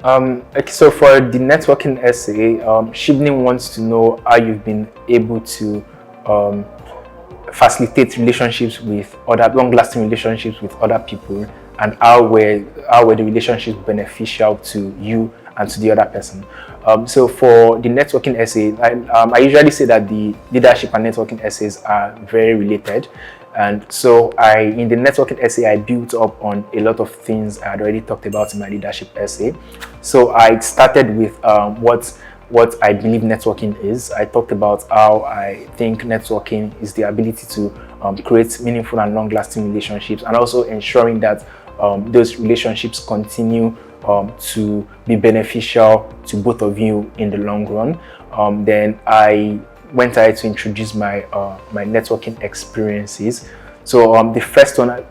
Okay, so for the networking essay, Chevening wants to know how you've been able to um, facilitate relationships with other long-lasting relationships with other people, and how were the relationships beneficial to you and to the other person. So for the networking essay, I usually say that the leadership and networking essays are very related. And so in the networking essay, I built up on a lot of things I had already talked about in my leadership essay. So I started with what I believe networking is. I talked about how I think networking is the ability to create meaningful and long-lasting relationships, and also ensuring that those relationships continue to be beneficial to both of you in the long run. Then I went ahead to introduce my my networking experiences. So the first one,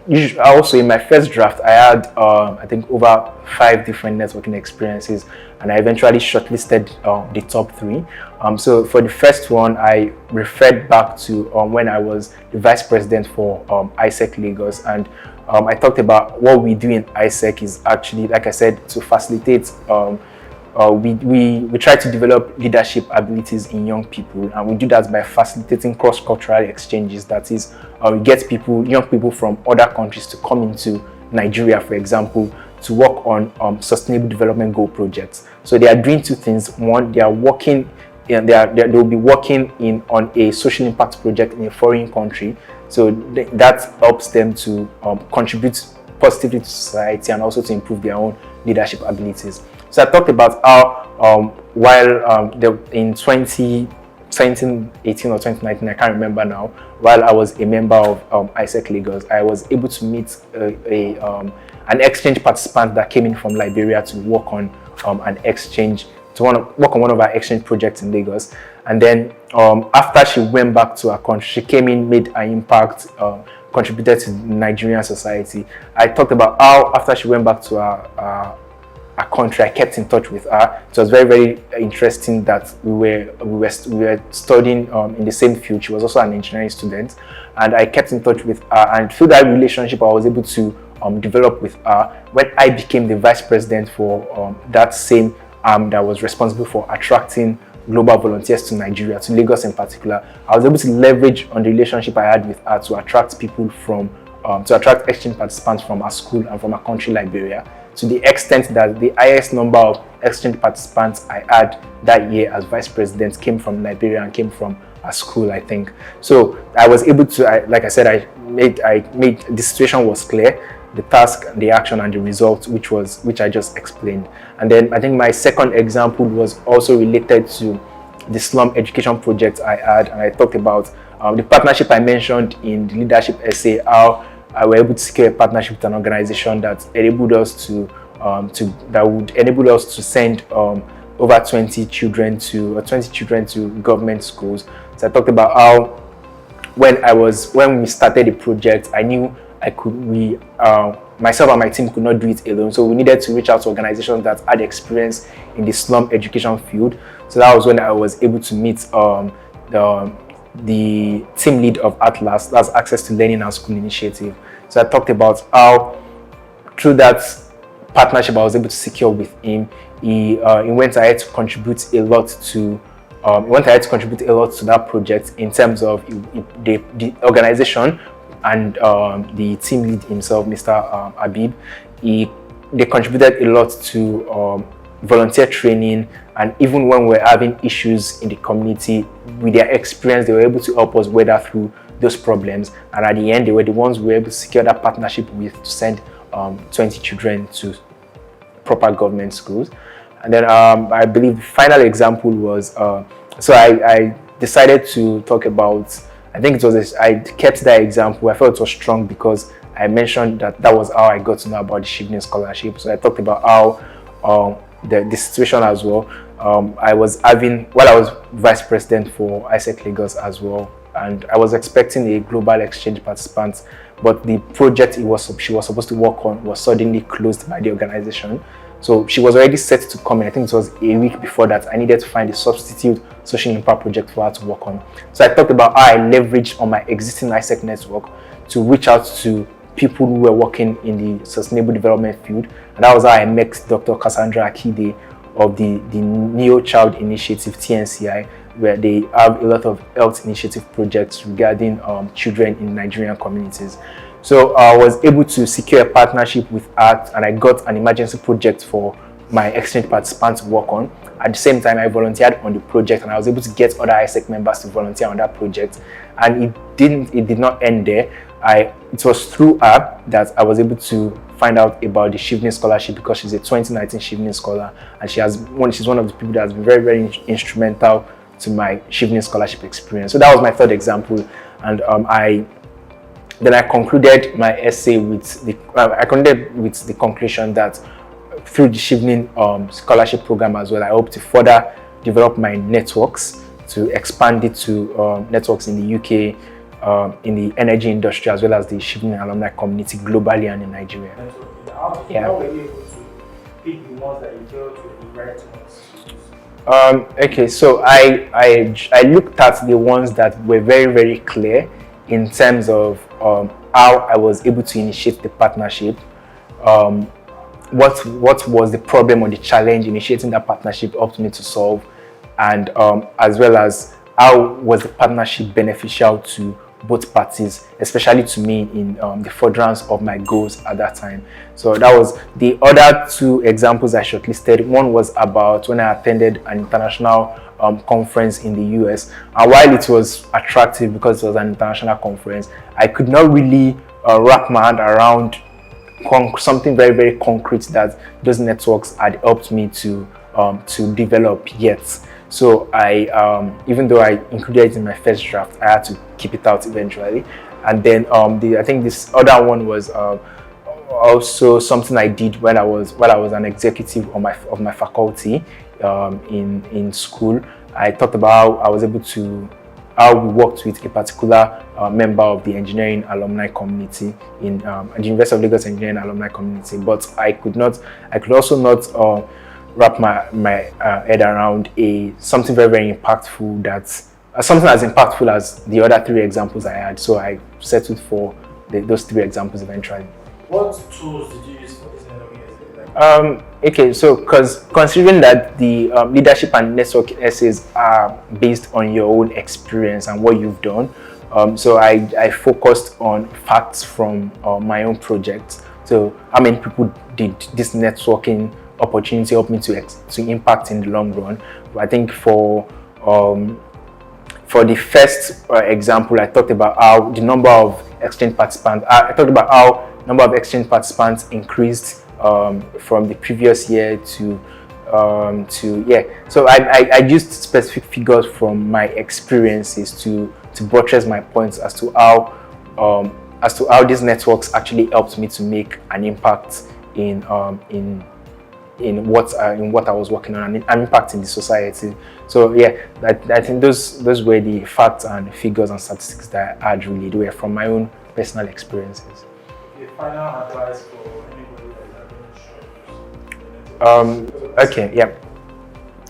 also in my first draft, I had I think over 5 different networking experiences, and I eventually shortlisted the top 3. So for the first one, I referred back to when I was the vice president for ISEC Lagos, and I talked about what we do in ISEC is actually, like I said, to facilitate. We try to develop leadership abilities in young people, and we do that by facilitating cross-cultural exchanges. That is, we get young people from other countries to come into Nigeria, for example, to work on sustainable development goal projects. So they are doing 2 things. One, they are working, and they'll be working on a social impact project in a foreign country. So that helps them to contribute positively to society and also to improve their own leadership abilities. So I talked about how in 2018 or 2019, I can't remember now, while I was a member of ISEC Lagos, I was able to meet an exchange participant that came in from Liberia to work on work on one of our exchange projects in Lagos. And then after she went back to her country, she came in, made an impact, contributed to Nigerian society. I talked about how after she went back to her country, I kept in touch with her. It was very, very interesting that we were studying in the same field. She was also an engineering student, and I kept in touch with her, and through that relationship I was able to develop with her. When I became the vice president for that same arm that was responsible for attracting global volunteers to Nigeria, to Lagos in particular, I was able to leverage on the relationship I had with her to attract people to attract exchange participants from our school and from our country, Liberia, to the extent that the highest number of exchange participants I had that year as vice president came from Liberia and came from our school, I think. So I was able to, like I said, I made the situation was clear, the task, the action, and the result, which I just explained. And then I think my second example was also related to the slum education project I had, and I talked about the partnership I mentioned in the leadership essay, how I were able to secure a partnership with an organization that enabled us would enable us to send over 20 children to government schools. So I talked about how when we started the project, I knew myself and my team could not do it alone. So we needed to reach out to organizations that had experience in the slum education field. So that was when I was able to meet the team lead of Atlas, that's Access to Learning and School Initiative. So I talked about how through that partnership I was able to secure with him, he went ahead to contribute a lot to that project in terms of the organization and the team lead himself, Mr. Habib. They contributed a lot to volunteer training, and even when we're having issues in the community, with their experience, they were able to help us weather through those problems. And at the end, they were the ones we were able to secure that partnership with to send 20 children to proper government schools. And then I believe the final example was, so I decided to talk about, I think I kept that example. I felt it was strong because I mentioned that was how I got to know about the Chevening scholarship. So I talked about how the situation as well. While I was vice president for ISEC Lagos as well, and I was expecting a global exchange participant, but the project she was supposed to work on was suddenly closed by the organization. So she was already set to come in. I think it was a week before that. I needed to find a substitute social impact project for her to work on. So I talked about how I leveraged on my existing ISEC network to reach out to people who were working in the sustainable development field, and that was how I met Dr. Cassandra Akide of the Neo Child Initiative, TNCI, where they have a lot of health initiative projects regarding children in Nigerian communities. So I was able to secure a partnership with her, and I got an emergency project for my exchange participants to work on. At the same time, I volunteered on the project, and I was able to get other ISEC members to volunteer on that project. And it did not end there. It was through her that I was able to find out about the Chevening scholarship, because she's a 2019 Chevening scholar, and she's one of the people that has been very, very instrumental to my Chevening scholarship experience. So that was my third example, and then I concluded my essay with the conclusion that through the Chevening scholarship program as well, I hope to further develop my networks, to expand it to networks in the UK, in the energy industry, as well as the Chevening alumni community globally and in Nigeria. How were you able to pick the ones that you felt were the right ones? Okay, so I looked at the ones that were very, very clear in terms of how I was able to initiate the partnership, what was the problem or the challenge initiating that partnership helped me to solve, and as well as how was the partnership beneficial to both parties, especially to me in the furtherance of my goals at that time. So that was the other two examples I shortlisted. One was about when I attended an international conference in the US, and while it was attractive because it was an international conference, I could not really wrap my hand around something very, very concrete that those networks had helped me to develop yet. So I, even though I included it in my first draft, I had to keep it out eventually. And then I think this other one was also something I did while I was an executive of my faculty in school. I talked about how I was able to how we worked with a particular member of the engineering alumni community in the University of Lagos Engineering Alumni Community, but I could also not wrap my head around something very, very impactful, something as impactful as the other three examples I had. So I settled for those three examples eventually. What tools did you use for this essay? Okay, so considering that the leadership and networking essays are based on your own experience and what you've done, so I focused on facts from my own project. So how many people did this networking opportunity help me to impact in the long run? I think for the first example, I talked about how the number of exchange participants. I talked about how number of exchange participants increased from the previous year to yeah. So I used specific figures from my experiences to buttress my points as to how these networks actually helped me to make an impact in what I was working on, and an impact in the society. So yeah, I think those were the facts and figures and statistics that I had really. They were from my own personal experiences. Okay, final advice for anybody that is having Okay, yeah.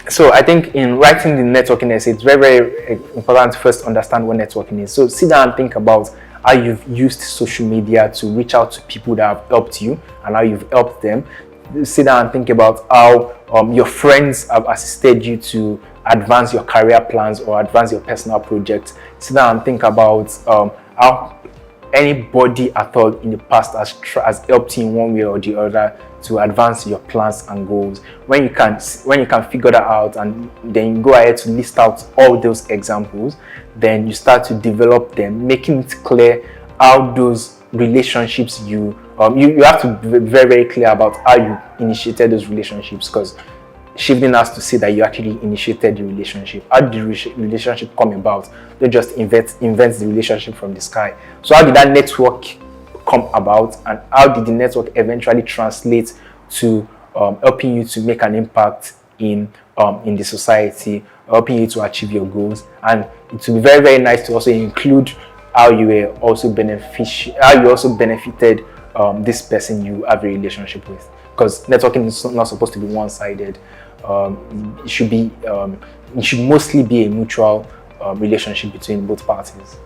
So I think in writing the networking essay, it's very, very important to first understand what networking is. So sit down and think about how you've used social media to reach out to people that have helped you and how you've helped them. Sit down and think about how your friends have assisted you to advance your career plans or advance your personal projects. Sit down and think about how anybody at all in the past has helped you in one way or the other to advance your plans and goals. When you can figure that out, and then you go ahead to list out all those examples, then you start to develop them, making it clear how those relationships you have to be very, very clear about how you initiated those relationships, because Chevening has to say that you actually initiated the relationship. How did the relationship come about? Don't just invent the relationship from the sky. So how did that network come about, and how did the network eventually translate to helping you to make an impact in the society, helping you to achieve your goals? And it would be very, very nice to also include how you also benefited this person you have a relationship with, because networking is not supposed to be one-sided. It should mostly be a mutual relationship between both parties.